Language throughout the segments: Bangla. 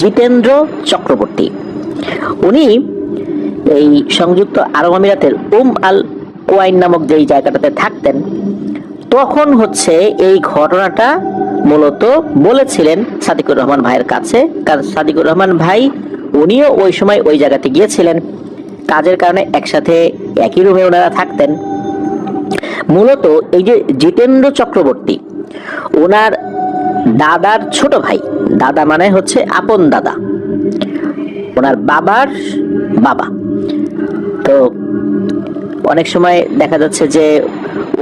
জিতেন্দ্র চক্রবর্তী। উনি এই সংযুক্ত আরব আমিরাতের আল কোয়াইন নামক যেই জায়গাটাতে থাকতেন, তখন হচ্ছে এই ঘটনাটা মূলত বলেছিলেন সাদিকুর রহমান ভাইয়ের কাছে। কারণ সাদিকুর রহমান ভাই উনিও ওই সময় ওই জায়গাতে গিয়েছিলেন, কাজের কারণে একসাথে একই রুমে ওনারা থাকতেন। মূলত এই যে জিতেন্দ্র চক্রবর্তী, ওনার দাদার ছোট ভাই, দাদা মানে হচ্ছে আপন দাদা, ওনার বাবার বাবা। তো অনেক সময় দেখা যাচ্ছে যে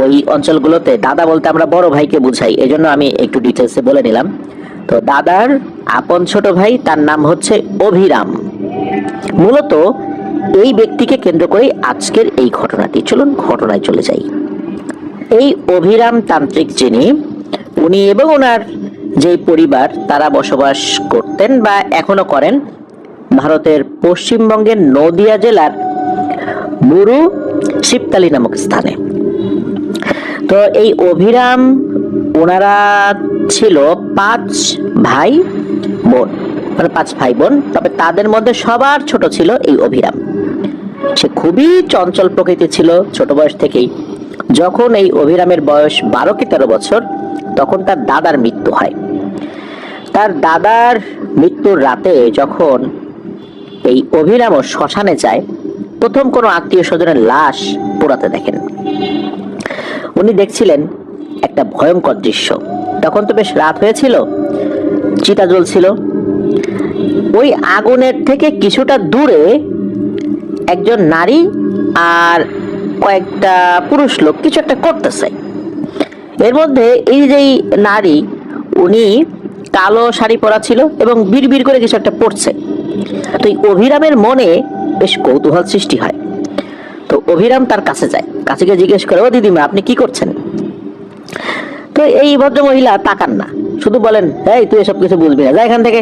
ওই অঞ্চলগুলোতে দাদা বলতে আমরা বড় ভাইকে বুঝাই, এজন্য আমি একটু ডিটেলসে বলে নিলাম। তো দাদার আপন ছোট ভাই, তার নাম হচ্ছে অভিরাম। মূলত এই ব্যক্তিকে কেন্দ্র করে আজকের এই ঘটনাটি। চলুন ঘটনায় চলে যাই। এই অভিরাম তান্ত্রিক যিনি, উনি এবং ওনার যে পরিবার তারা বসবাস করতেন বা এখনো করেন ভারতের পশ্চিমবঙ্গের নদিয়া জেলার বুরু শিবতালি নামক স্থানে। তো এই অভিরাম, ওনারা ছিল 5 ভাই বোন, মানে 5 ভাই বোন। তবে তাদের মধ্যে সবার ছোট ছিল এই অভিরাম। সে খুবই চঞ্চল প্রকৃতি ছিল ছোট বয়স থেকেই। যখন এই অভিরামের বয়স 12 কি 13 বছর, তখন তার দাদার মৃত্যু হয়। তার দাদার মৃত্যুর রাতে যখন এই অভিরামও শ্মশানে যায়, প্রথম কোনো আত্মীয় স্বজনের লাশ পোড়াতে দেখেন। উনি দেখছিলেন একটা ভয়ঙ্কর দৃশ্য। তখন তো বেশ রাত হয়েছিল, চিতা জ্বলছিল। ওই আগুনের থেকে কিছুটা দূরে একজন নারী আর কয়েকটা পুরুষ লোক কিছু একটা করতেছে। এর মধ্যে এই যে নারী, উনি কালো শাড়ি পরা ছিল এবং বিড়বিড় করে কিছু একটা পড়ছে। তো এই অভিরামের মনে বেশ কৌতূহল সৃষ্টি হয়। তো অভিরাম তার কাছে যায়, কাছে গিয়ে জিজ্ঞেস করে, ও দিদিমা, আপনি কি করছেন? তো এই ভদ্র মহিলা তাকান না, শুধু বলেন, এই তুই এসব কিছু বুঝবি না, যা এখান থেকে,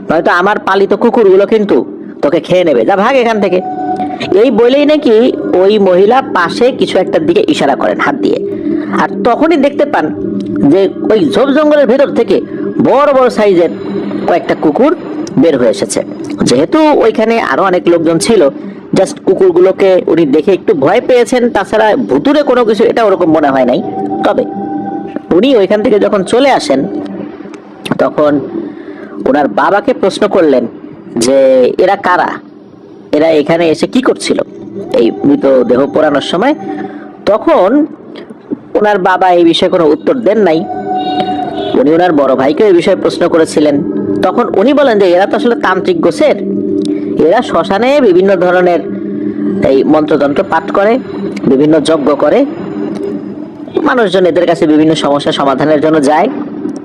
নয়তো আমার পালিত কুকুরগুলো কিন্তু তোকে খেয়ে নেবে, যা ভাগ এখান থেকে। এই বলেই নাকি ওই মহিলা পাশে কিছু একটার দিকে ইশারা করেন হাত দিয়ে। আর তখনই দেখতে পান যে ওই ঝোপ জঙ্গলের ভেতর থেকে বড় বড় সাইজের কয়েকটা কুকুর বের হয়ে এসেছে। যেহেতু ওইখানে আরো অনেক লোকজন ছিল, জাস্ট কুকুরগুলোকে উনি দেখে একটু ভয় পেয়েছেন, তাছাড়া ভুতুরে কোনো কিছু এটা ওরকম মনে হয় নাই। তবে উনি ওইখান থেকে যখন চলে আসেন, তখন ওনার বাবাকে প্রশ্ন করলেন যে এরা কারা, এরা এখানে এসে কি করছিল এই মৃতদেহ পোড়ানোর সময়। তখন ওনার বাবা এই বিষয়ে কোনো উত্তর দেন নাই। উনি ওনার বড় ভাইকে এই বিষয়ে প্রশ্ন করেছিলেন। তখন উনি বলেন যে এরা তো আসলে তান্ত্রিক গোছের, এরা শ্মশানে বিভিন্ন ধরনের এই মন্ত্রতন্ত্র পাঠ করে, বিভিন্ন যজ্ঞ করে, মানুষজন এদের কাছে বিভিন্ন সমস্যা সমাধানের জন্য যায়।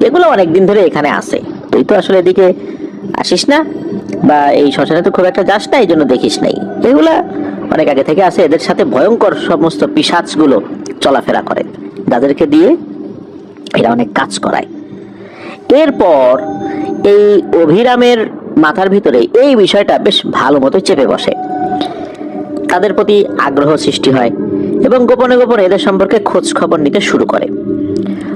এগুলো অনেকদিন ধরে এখানে আসে, তুই তো আসলে এদিকে আসিস না বা এই শ্মশানে তো খুব একটা যাস না, এই জন্য দেখিস নাই। এগুলা অনেক আগে থেকে আসে, এদের সাথে ভয়ঙ্কর সমস্ত পিশাচগুলো চলাফেরা করে, যাদেরকে দিয়ে এরা অনেক কাজ করায়। এরপর এই অভিরামের মাথার ভিতরে এই বিষয়টা বেশ ভালো মতো চেপে বসে। তাদের প্রতি আগ্রহ সৃষ্টি হয় এবং গোপনে গোপনে এদের সম্পর্কে খোঁজ খবর নিতে শুরু করে।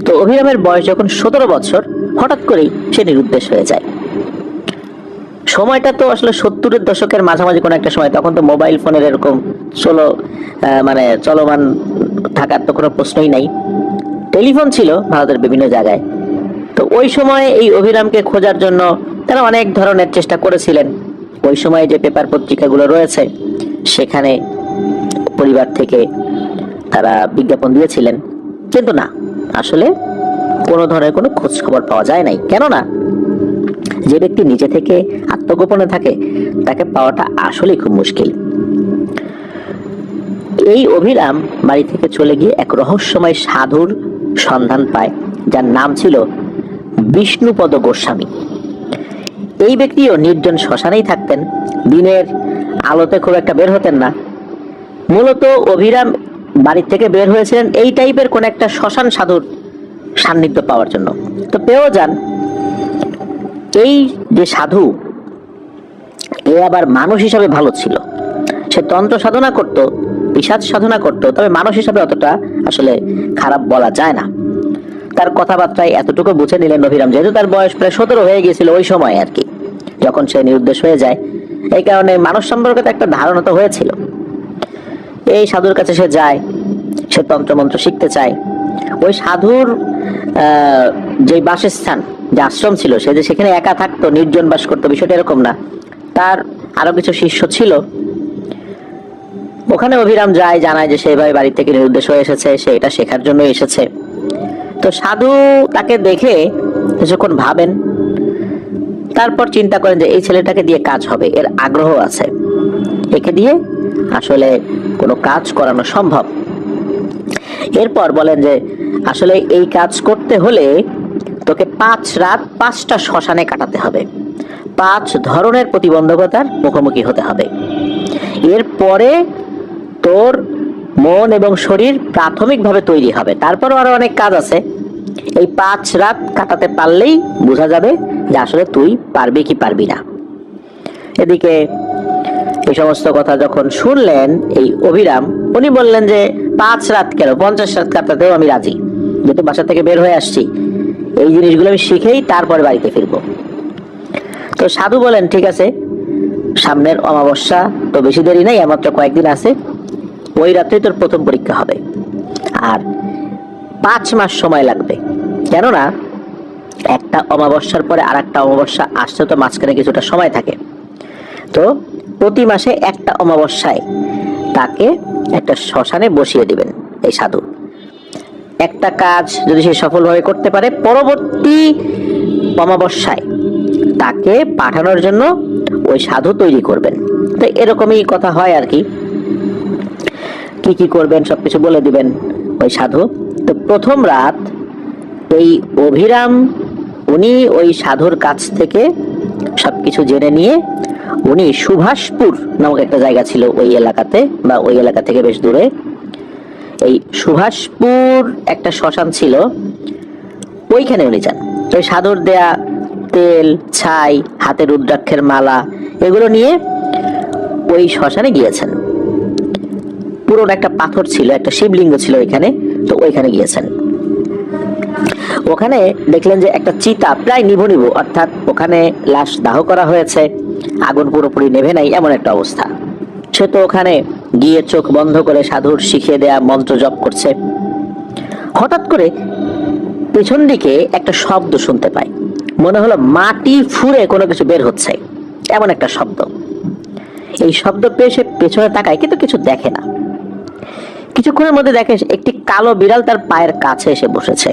তো অভিরামের বয়স যখন 17 বছর, হঠাৎ করেই সে নিরুদ্দেশ হয়ে যায়। সময়টা তো আসলে 70-এর দশকের মাঝামাঝি কোনো একটা সময়, তখন তো মোবাইল ফোনের এরকম চলমান থাকার তো কোনো প্রশ্নই নাই। টেলিফোন ছিল ভারতের বিভিন্ন জায়গায়। তো ওই সময় এই অভিরামকে খোঁজার জন্য তারা অনেক ধরনের চেষ্টা করেছিলেন। ওই সময় যে পেপার পত্রিকাগুলো রয়েছে সেখানে পরিবার থেকে তারা বিজ্ঞাপন দিয়েছিলেন, কিন্তু না, আসলে কোনো ধরনের কোনো খোঁজ খবর পাওয়া যায় নাই। কেননা যে ব্যক্তি নিজে থেকে আত্মগোপনে থাকে তাকে পাওয়াটা আসলেই খুব মুশকিল। এই অভিরাম বাড়ি থেকে চলে গিয়ে এক রহস্যময় সাধুর সন্ধান পায়, যার নাম ছিল বিষ্ণুপদ গোস্বামী। এই ব্যক্তিও নির্জন শ্মশানেই থাকতেন, দিনের আলোতে খুব একটা বের হতেন না। মূলত অভিরাম বাড়ি থেকে বের হয়েছিলেন এই টাইপের কোন একটা শ্মশান সাধুর সান্নিধ্য পাওয়ার জন্য। তো পেয়েও যান। এই যে সাধু, এ আবার মানুষ হিসাবে ভালো ছিল। সে তন্ত্র সাধনা করত, পিশাচ সাধনা করত, তবে মানুষ হিসাবে অতটা আসলে খারাপ বলা যায় না। তার কথাবার্তায় এতটুকু বুঝে নিলেন অভিরাম, যেহেতু তার বয়স প্রায় 17 হয়ে গিয়েছিল ওই সময় আর কি। যখন সে নিরুদ্দেশ হয়ে যায়। এই কারণে মানুষ সম্পর্কে তো একটা ধারণা তো হয়েছিল। এই সাধুর কাছে সে যায়, সে তন্ত্রমন্ত্র শিখতে চায়। ওই সাধুর যে বাসস্থান, যে আশ্রম ছিল, সে যে সেখানে একা থাকতো, নির্জন বাস করতো, বিষয়টা এরকম না। তার আরো কিছু শিষ্য ছিল। ওখানে অভিরাম যায়, জানায় যে সে এভাবে বাড়ি থেকে নিরুদ্দেশ হয়ে এসেছে, সে এটা শেখার জন্য এসেছে। তো সাধু তাকে দেখে কিছুক্ষণ ভাবেন, তারপর চিন্তা করেন যে এই ছেলেটাকে দিয়ে কাজ হবে, এর আগ্রহ আছে, একে দিয়ে আসলে কোনো কাজ করানো সম্ভব। এরপর বলেন যে আসলে এই কাজ করতে হলে তোকে 5 রাত 5টা শ্মশানে কাটাতে হবে, 5 ধরনের প্রতিবন্ধকতার মুখোমুখি হতে হবে। এরপরে তোর মন এবং শরীর প্রাথমিকভাবে তৈরি হবে। তারপরও আরো অনেক কাজ আছে। এই 5 রাত কাটাতে পারলেই বোঝা যাবে যে আসলে তুই পারবি কি পারবি না। এদিকে এই সমস্ত কথা যখন শুনলেন এই অভিরাম, উনি বললেন যে 5 রাত কেন, 50 রাত কাটাতেও আমি রাজি, যেহেতু বাসা থেকে বের হয়ে আসছি, এই জিনিসগুলো আমি শিখেই তারপরে বাড়িতে ফিরবো। তো সাধু বলেন ঠিক আছে, সামনের অমাবস্যা তো বেশি দেরি নাই, মাত্র কয়েকদিন আছে, ওই রাত্রেই তোর প্রথম পরীক্ষা হবে। আর 5 মাস সময় লাগবে, কেননা একটা অমাবস্যার পরে আর একটা অমাবস্যা আসতে তো মাঝখানে কিছুটা সময় থাকে। তো প্রতি মাসে একটা অমাবস্যায় তাকে একটা শ্মশানে বসিয়ে দিবেন এই সাধু। একটা কাজ যদি সে সফলভাবে করতে পারে, পরবর্তী অমাবস্যায় তাকে পাঠানোর জন্য ওই সাধু তৈরি করবেন। তো এরকমই কথা হয় আর কি। কি কি করবেন সবকিছু বলে দিবেন ওই সাধু। তো প্রথম রাত এই অভিরাম উনি ওই সাধুর কাছ থেকে সবকিছু জেনে নিয়ে উনি সুভাষপুর নামক একটা জায়গা ছিল ওই এলাকাতে, বা ওই এলাকা থেকে বেশ দূরে, এই সুভাষপুর একটা শ্মশান ছিল, ওইখানে উনি যান। ওই সাধুর দেয়া তেল, ছাই, হাতে রুদ্রাক্ষের মালা, এগুলো নিয়ে ওই শ্মশানে গিয়েছেন। পুরনো একটা পাথর ছিল, একটা শিবলিঙ্গ ছিল ওইখানে, তো ওইখানে গিয়েছেন। ওখানে দেখলেন যে একটা চিতা প্রায় নিভু নিভু, অর্থাৎ ওখানে লাশ দাহ করা হয়েছে, আগুন পুরোপুরি নেভে নাই, এমন একটা অবস্থা। সে তো ওখানে গিয়ে চোখ বন্ধ করে সাধুর শিখিয়ে দেয়া মন্ত্র জপ করছে। হঠাৎ করে পেছন দিকে একটা শব্দ শুনতে পায়, মনে হলো মাটি ফুঁড়ে কোনো কিছু বের হচ্ছে, এমন একটা শব্দ। এই শব্দ পেয়ে সে পেছনে তাকায়, কিন্তু কিছু দেখে না। কিছুক্ষণের মধ্যে দেখে একটি কালো বিড়াল তার পায়ের কাছে এসে বসেছে।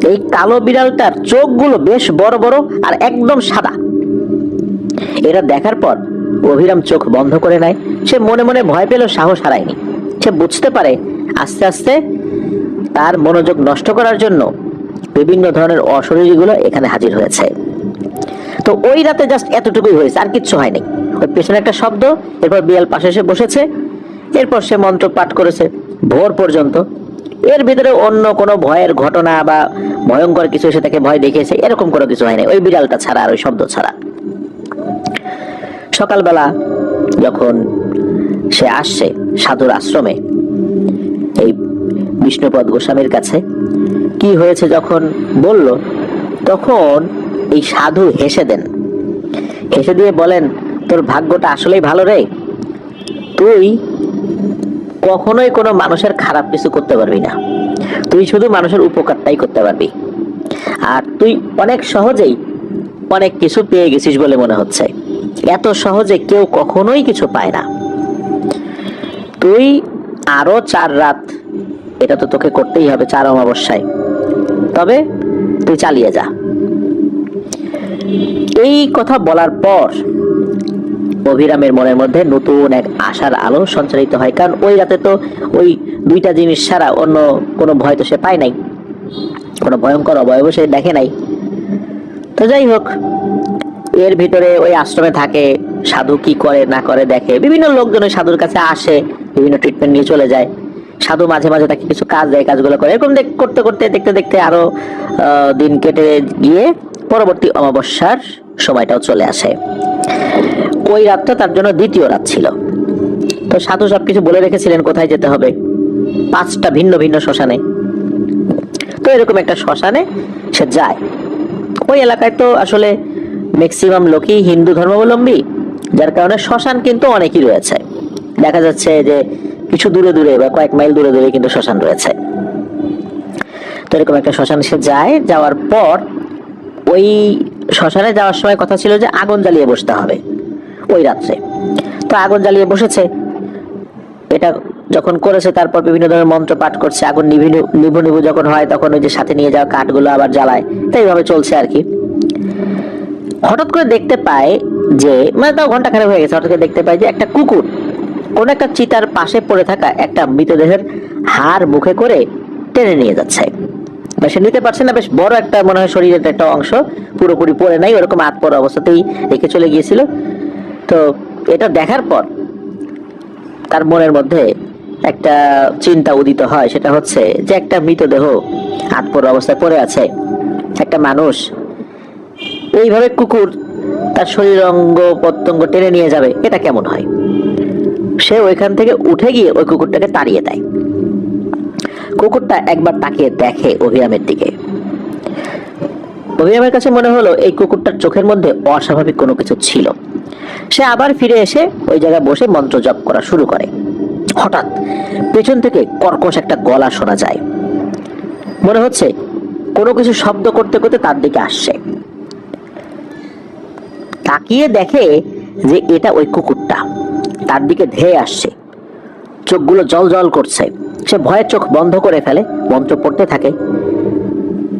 এই কালো বিড়ালটার চোখগুলো বেশ বড় বড় আর একদম সাদা। এটা দেখার পর অভিরাম চোখ বন্ধ করে নেয়। সে মনে মনে ভয় পেল, সাহস হারায়নি। সে বুঝতে পারে আস্তে আস্তে তার মনোযোগ নষ্ট করার জন্য বিভিন্ন ধরনের অশরীরীগুলো এখানে হাজির হয়েছে। তো ওই রাতে জাস্ট এতটুকুই হয়েছে, আর কিচ্ছু হয়নি। ওই পেছনে একটা শব্দ, এরপর বিড়াল পাশে এসে বসেছে, এরপর সে মন্ত্র পাঠ করেছে ভোর পর্যন্ত। এর ভিতরে অন্য কোনো ভয়ের ঘটনা বা ভয়ঙ্কর কিছু এসে তাকে ভয় দেখিয়েছে, এরকম কোনো কিছু হয়নি, ওই বিড়ালটা ছাড়া আর ওই শব্দ ছাড়া। সকালবেলা যখন সে আসছে সাধুর আশ্রমে এই বিষ্ণুপদ গোস্বামীর কাছে, কি হয়েছে যখন বলল, তখন এই সাধু হেসে দেন। হেসে দিয়ে বলেন, তোর ভাগ্যটা আসলেই ভালো রে, তুই কখনোই কোনো মানুষের খারাপ কিছু করতে পারবি না, তুই শুধু মানুষের উপকারটাই করতে পারবি। আর তুই অনেক সহজেই অনেক কিছু পেয়ে গেছিস বলে মনে হচ্ছে। এত সহজে কেউ কখনোই কিছু পায় না। তুই আরো 4 রাত, এটা তো তোকে করতেই হবে 4 অমাবস্যায়, তবে তুই চালিয়ে যা। এই কথা বলার পর অভিরামের মনের মধ্যে নতুন এক আশার আলো সঞ্চারিত হয়। কারণ ওই রাতে তো ওই 2টা জিনিস ছাড়া অন্য কোনো ভয় তো সে পায় নাই, কোনো ভয়ঙ্কর অবয়ব সে দেখে নাই। তো যাই হোক, এর ভিতরে ওই আশ্রমে থাকে, সাধু কি করে না করে দেখে, বিভিন্ন লোকজন ওই সাধুর কাছে আসে, বিভিন্ন ট্রিটমেন্ট নিয়ে চলে যায়। সাধু মাঝে মাঝে তাকে কিছু কাজ দেয়, কাজগুলো করে। এরকম করতে করতে দেখতে দেখতে আরো দিন কেটে গিয়ে পরবর্তী অমাবস্যার সময়টাও চলে আসে। ওই রাতটা তার জন্য দ্বিতীয় রাত ছিল। তো সাধু সবকিছু বলে রেখেছিলেন কোথায় যেতে হবে, 5টা ভিন্ন ভিন্ন শ্মশানে। তো এরকম একটা শ্মশানে সে যায়। ওই এলাকায় তো আসলে ম্যাক্সিমাম লোকই হিন্দু ধর্মাবলম্বী, যার কারণে শ্মশান কিন্তু অনেকই রয়েছে। দেখা যাচ্ছে যে কিছু দূরে দূরে বা কয়েক মাইল দূরে দূরে কিন্তু শ্মশান রয়েছে। তো এরকম একটা শ্মশান সে যায়, যাওয়ার পর ওই শ্মশানে যাওয়ার সময় কথা ছিল যে আগুন জ্বালিয়ে বসতে হবে ওই রাত্রে। তো আগুন জ্বালিয়ে বসেছে, এটা যখন করেছে তারপর বিভিন্ন ধরনের মন্ত্র পাঠ করছে, আগুন নিভু নিভু নিভু যখন হয় তখন ওই যে সাথে নিয়ে যাওয়া কাঠগুলো আবার জ্বালায়, তো এইভাবে চলছে আর কি। হঠাৎ করে দেখতে পায় যে, মানে তাও ঘন্টাখানেক হয়ে গেছে, হঠাৎ করে দেখতে পায় যে একটা কুকুর কোন একটা চিতার পাশে পড়ে থাকা একটা মৃতদেহের হাড় মুখে করে টেনে নিয়ে যাচ্ছে। সে নিতে পারছে না, বেশ বড় একটা মনে হয় শরীরের একটা অংশ, পুরোপুরি পড়ে নাই, ওরকম হাত পড়া অবস্থাতেই রেখে চলে গিয়েছিল। তো এটা দেখার পর তার মনের মধ্যে একটা চিন্তা উদিত হয়, সেটা হচ্ছে যে একটা মৃতদেহ হাত পড়া অবস্থায় পড়ে আছে, একটা মানুষ এইভাবে কুকুর তার শরীর অঙ্গ প্রত্যঙ্গ টেনে নিয়ে যাবে, এটা কেমন হয়? সে ওইখান থেকে উঠে গিয়ে ওই কুকুরটাকে তাড়িয়ে দেয়। কুকুরটা একবার তাকিয়ে দেখে অভিরামের দিকে। অভিরামের কাছে মনে হলো এই কুকুরটার চোখের মধ্যে অস্বাভাবিক কোনো কিছু ছিল। সে আবার ফিরে এসে ওই জায়গায় বসে মন্ত্র জপ করা শুরু করে। হঠাৎ পেছন থেকে কর্কশ একটা গলা শোনা যায়, মনে হচ্ছে কোনো কিছু শব্দ করতে করতে তার দিকে আসছে। তাকিয়ে দেখে যে এটা ওই কুকুরটা তার দিকে ধেয়ে আসছে, চোখগুলো জল জল করছে। সে ভয়ে চোখ বন্ধ করে ফেলে, মন্ত্র পড়তে থাকে।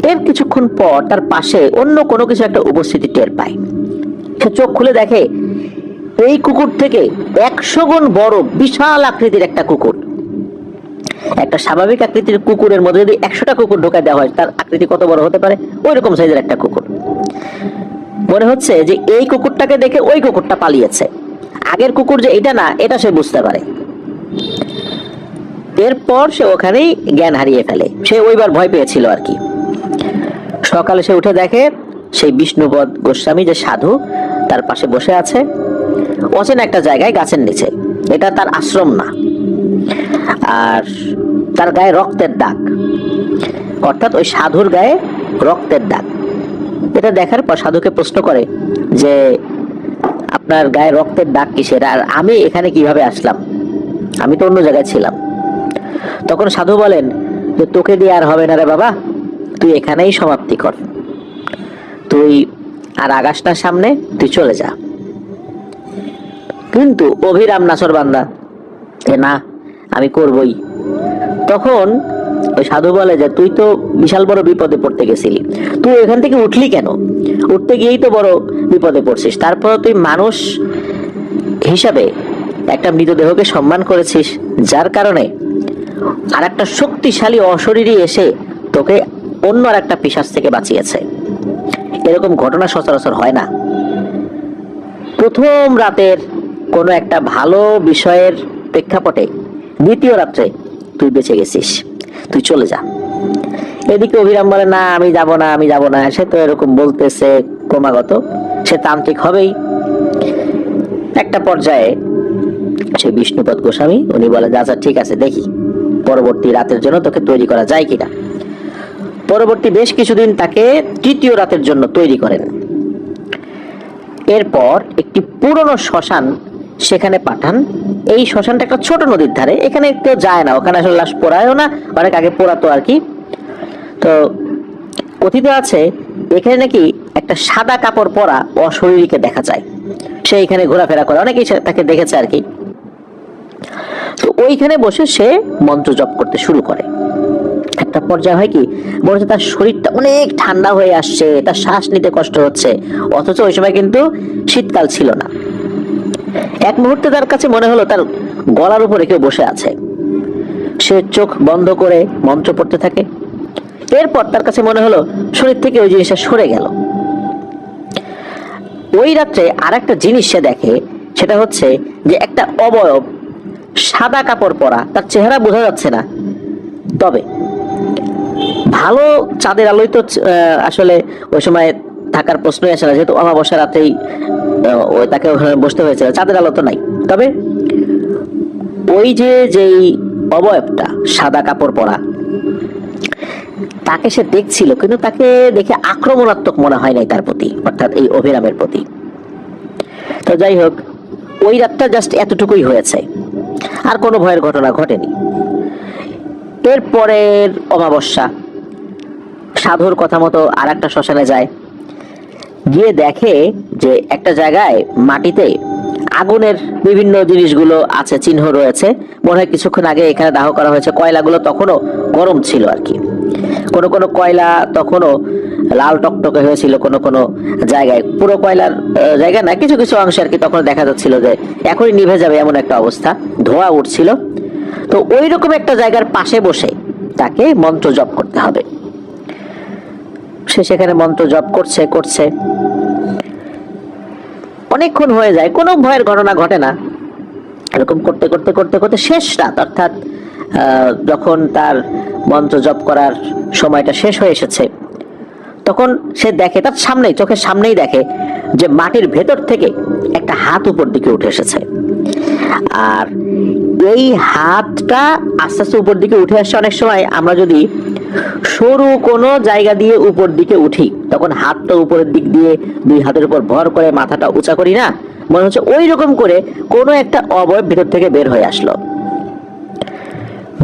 এর কিছুক্ষণ পর তার পাশে অন্য কোনো কিছু একটা উপস্থিতি টের পায়। সে চোখ খুলে দেখে এই কুকুর থেকে 100 গুণ বড় বিশাল আকৃতির একটা কুকুর। একটা স্বাভাবিক আকৃতির কুকুরের মধ্যে যদি 100টা কুকুর ঢোকায় দেওয়া হয়, তার আকৃতি কত বড় হতে পারে? ওই রকম সাইজের একটা কুকুর। মনে হচ্ছে যে এই কুকুরটাকে দেখে ওই কুকুরটা পালিয়েছে, আগের কুকুর যে এটা না, এটা সে বুঝতে পারে। এরপর সে ওখানেই জ্ঞান হারিয়ে ফেলে। সে ওইবার ভয় পেয়েছিল আর কি। সকালে সে উঠে দেখে সেই বিষ্ণুপদ গোস্বামী যে সাধু তার পাশে বসে আছে অচেনা একটা জায়গায় গাছের নিচে। এটা তার আশ্রম না, আর তার গায়ে রক্তের দাগ, অর্থাৎ ওই সাধুর গায়ে রক্তের দাগ। এটা দেখার পর সাধুকে প্রশ্ন করে যে আপনার গায়ে রক্তের দাগ কিসের, আর আমি এখানে কিভাবে আসলাম? আমি তো অন্য জায়গায় ছিলাম। তখন সাধু বলেন যে তোকে দিয়ে আর হবে না রে বাবা, তুই এখানেই সমাপ্তি কর, তুই আর আগাস না সামনে, তুই চলে যা। কিন্তু অভিরাম নাছরবান্দা যে না, আমি করবই। তখন ওই সাধু বলে যে তুই তো বিশাল বড় বিপদে পড়তে গেছিলি, তুই এখান থেকে উঠলি কেন? উঠতে গিয়েই তো বড় বিপদে পড়ছিস, তারপর তুই মানুষ হিসাবে একটা মৃতদেহকে সম্মান করেছিস, যার কারণে আর একটা শক্তিশালী অশরীরী এসে তোকে অন্য আর একটা পিশাচ থেকে বাঁচিয়েছে। এরকম ঘটনা সচরাচর হয় না। প্রথম রাতের কোনো একটা ভালো বিষয়ের প্রেক্ষাপটে দ্বিতীয় রাত্রে তুই বেঁচে গেছিস, তুই চলে যা। এদিকে অভিরাম বলে না, আমি যাব না, আমি যাব না। সে তো এরকম বলতেছে ক্রমাগত, সে তান্ত্রিক হবেই। একটা পর্যায়ে সে বিষ্ণুপদ গোস্বামী উনি বলে আচ্ছা ঠিক আছে, দেখি পরবর্তী রাতের জন্য তোকে তৈরি করা যায় কিনা। পরবর্তী বেশ কিছুদিন তাকে তৃতীয় রাতের জন্য তৈরি করেন। এরপর একটি পুরনো শ্মশান সেখানে পাঠান। এই শ্মশানটা একটা ছোট নদীর ধারে, এখানে কেউ যায় না, ওখানে আসলে লাশ পোড়ায়ও না, অনেক আগে পোড়াতো আর কি। তো কথিত আছে এখানে নাকি একটা সাদা কাপড় পরা অশরীরীকে দেখা যায়, সে এখানে ঘোরাফেরা করে, অনেকেই তাকে দেখেছে আর কি। তো ওইখানে বসে সে মন্ত্র জপ করতে শুরু করে। একটা পর্যায়ে হয় কি, মনে হচ্ছে তার শরীরটা অনেক ঠান্ডা হয়ে আসছে, তার শ্বাস নিতে কষ্ট হচ্ছে, অথচ ওই সময় কিন্তু শীতকাল ছিল না। এক মুহূর্তে তার কাছে মনে হলো তার গলার উপরে কেউ বসে আছে। সে চোখ বন্ধ করে মন্ত্র পড়তে থাকে। এরপর তার কাছে মনে হলো শরীর থেকে ওই জিনিসটা সরে গেল। ওই রাত্রে আর একটা জিনিস সে দেখে, সেটা হচ্ছে যে একটা অবয়ব সাদা কাপড় পরা, তার চেহারা বোঝা যাচ্ছে না, তবে ভালো চাঁদের আলোয় তো আসলে ওই সময় থাকার প্রশ্নই আসে না, যেহেতু অমাবস্যা রাতেই তাকে ওখানে বসতে হয়েছিল, চাঁদের আলো তো নাই। তবে ওই যে যেই অবয়বটা সাদা কাপড় পরা, তাকে সে দেখছিল, কিন্তু তাকে দেখে আক্রমণাত্মক মনে হয় নাই তার প্রতি, অর্থাৎ এই অভিরামের প্রতি। তো যাই হোক, ওই রাতটা জাস্ট এতটুকুই হয়েছে, আর কোনো ভয়ের ঘটনা ঘটেনি। এরপরের অমাবস্যা সাধুর কথা মতো আর একটা শ্মশানে যায়, গিয়ে দেখে যে একটা জায়গায় মাটিতে আগুনের বিভিন্ন জিনিসগুলো আছে, চিহ্ন রয়েছে। মনে হয় কিছুক্ষণ আগে এখানে দাহ করা হয়েছে। কয়লাগুলো তখনও গরম ছিল আর কি। কোনো কোনো কয়লা তখনও লাল টকটকে হয়েছিল, কোনো কোনো জায়গায় পুরো কয়লার জায়গা না, কিছু কিছু অংশ আর কি তখন দেখা যাচ্ছিল যে এখনই নিভে যাবে এমন একটা অবস্থা, ধোঁয়া উঠছিল। তো ওই রকম একটা জায়গার পাশে বসে তাকে মন্ত্র জপ করতে হবে। সে সেখানে মন্ত্র জপ করছে করছে, অনেকক্ষণ হয়ে যায়, কোনো ভয়ের ঘটনা ঘটে না। এরকম করতে করতে করতে করতে শেষ রাত, অর্থাৎ যখন তার মন্ত্র জপ করার সময়টা শেষ হয়ে এসেছে, তখন সে দেখে তার সামনেই, চোখের সামনেই দেখে যে মাটির ভেতর থেকে একটা হাত উপর দিকে উঠে এসেছে। আর এই হাতটা আস্তে আস্তে উপর দিকে উঠে আসছে। অনেক সময় আমরা যদি সরু কোনো জায়গা দিয়ে উপর দিকে উঠি, তখন হাতটা উপরের দিক দিয়ে দুই হাতের উপর ভর করে মাথাটা উঁচা করি না, মনে হচ্ছে ওই রকম করে কোনো একটা অবয়ব ভেতর থেকে বের হয়ে আসলো।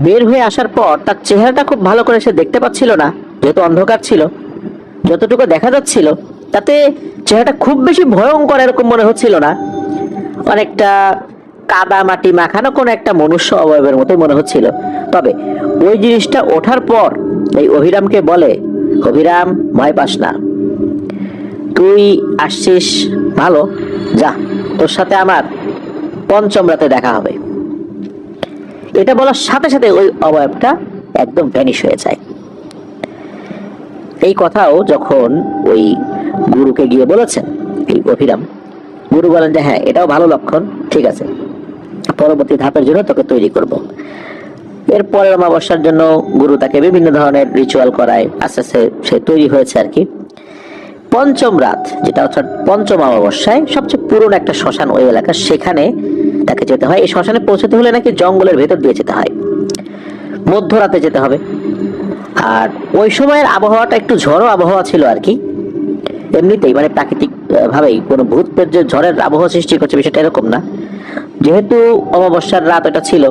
বের হয়ে আসার পর তার চেহারাটা খুব ভালো করে সে দেখতে পাচ্ছিল না, যেহেতু অন্ধকার ছিল। যতটুকু দেখা যাচ্ছিল তাতে চেহারাটা খুব বেশি ভয়ঙ্কর এরকম মনে হচ্ছিল না, অনেকটা কাদা মাটি মাখানো কোনো একটা মনুষ্য অবয়বের মতোই মনে হচ্ছিল। তবে ওই জিনিসটা ওঠার পর এই অভিরামকে বলে, অভিরাম ভয় পাস না, তুই আসছিস ভালো, যা তোর সাথে আমার পঞ্চম রাতে দেখা হবে। এটা বলার সাথে সাথে ওই অবয়বটা একদম ভ্যানিশ হয়ে যায়। এই কথাও যখন ওই গুরুকে গিয়ে বলেছেন এই অভিরাম, গুরু বলেন যে হ্যাঁ, এটাও ভালো লক্ষণ, ঠিক আছে, পরবর্তী ধাপের জন্য তোকে তৈরি করব। এরপরের অমাবস্যার জন্য গুরু তাকে বিভিন্ন ধরনের রিচুয়াল করায়, আস্তে আস্তে সে তৈরি হয়েছে আর কি। পঞ্চম রাত, যেটা অর্থাৎ পঞ্চম অমাবস্যায় সবচেয়ে পুরনো একটা শ্মশান ওই এলাকা, সেখানে তাকে যেতে হয়। এই শ্মশানে পৌঁছতে হলে নাকি জঙ্গলের ভেতর দিয়ে যেতে হয়, মধ্যরাতে যেতে হবে। আর ওই সময়ের আবহাওয়াটা একটু ঝড়ো আবহাওয়া ছিল আর কি। এমনিতেই মানে প্রাকৃতিক ভাবেই কোনো ভূত প্রেত যে ঝড়ের আবহাওয়া সৃষ্টি করছে বিষয়টা এরকম না। যেহেতু অমাবস্যার রাত এটা ছিল,